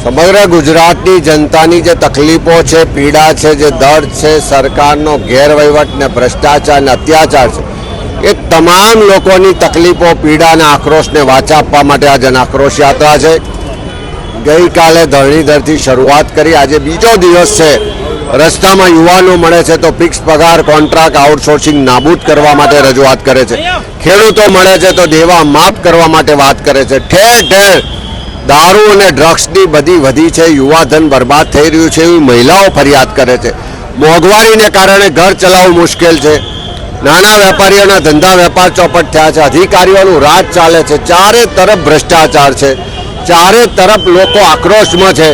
સમગ્ર ગુજરાતની જનતાની જે તકલીફો છે, પીડા છે, જે દર્દ છે, સરકારનો ગેરવહીવટ ને ભ્રષ્ટાચાર ને અત્યાચાર છે, એ તમામ લોકોની તકલીફો, પીડા અને આક્રોશને વાચા આપવા માટે આ જન આક્રોશ યાત્રા છે. ગઈકાલે ધરણીધરથી શરૂઆત કરી, આજે બીજો દિવસ છે. રસ્તામાં યુવાનો મળે છે તો ફિક્સ પગાર, કોન્ટ્રાક્ટ, આઉટસોર્સિંગ નાબૂદ કરવા માટે રજૂઆત કરે છે. ખેડૂતો મળે છે તો દેવા માફ કરવા માટે વાત કરે છે. ઠેર ઠેર દારૂ અને ડ્રગ્સની બધી વધી છે, યુવાધન બરબાદ થઈ રહ્યું છે એવી મહિલાઓ ફરિયાદ કરે છે. મોંઘવારીને કારણે ઘર ચલાવવું મુશ્કેલ છે. નાના વેપારીઓના ધંધા વેપાર ચોપટ થયા છે. અધિકારીઓનું રાજ ચાલે છે. ચારે તરફ ભ્રષ્ટાચાર છે. ચારે તરફ લોકો આક્રોશમાં છે.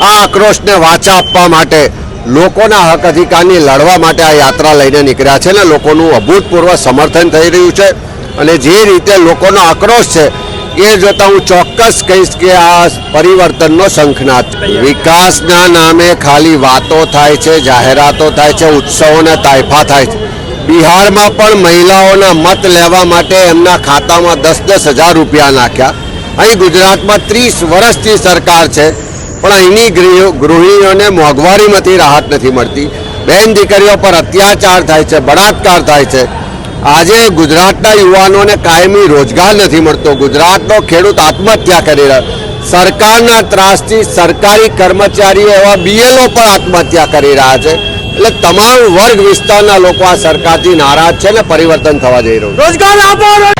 આ આક્રોશને વાચા આપવા માટે, લોકોના હક અધિકારની લડવા માટે આ યાત્રા લઈને નીકળ્યા છે ને લોકોનું અભૂતપૂર્વ સમર્થન થઈ રહ્યું છે. અને જે રીતે લોકોનો આક્રોશ છે એ જોતા હું ચોક્કસ કહીશ કે આ પરિવર્તનનો શંખનાદ. વિકાસના નામે ખાલી વાતો થાય છે, જાહેરાતો થાય છે, ઉત્સવોને તાયફા થાય છે. બિહારમાં પણ મહિલાઓના મત લેવા માટે એમના ખાતામાં 10,000 રૂપિયા નાખ્યા. અહીં ગુજરાતમાં 30 વર્ષથી સરકાર છે, પણ અહીંની ગૃહિણીઓને મોંઘવારીમાંથી રાહત નથી મળતી. બહેન દીકરીઓ પર અત્યાચાર થાય છે, બળાત્કાર થાય છે. આજે ગુજરાતના યુવાનોને કાયમી રોજગાર નથી મળતો. ગુજરાતનો ખેડૂત આત્મહત્યા કરી રહ્યો. સરકારના ત્રાસથી સરકારી કર્મચારીઓ એવા BLO પણ આત્મહત્યા કરી રહ્યા છે. એટલે તમામ વર્ગ વિસ્તારના લોકો આ સરકારથી નારાજ છે ને પરિવર્તન થવા જઈ રહ્યું છે. રોજગાર આપો.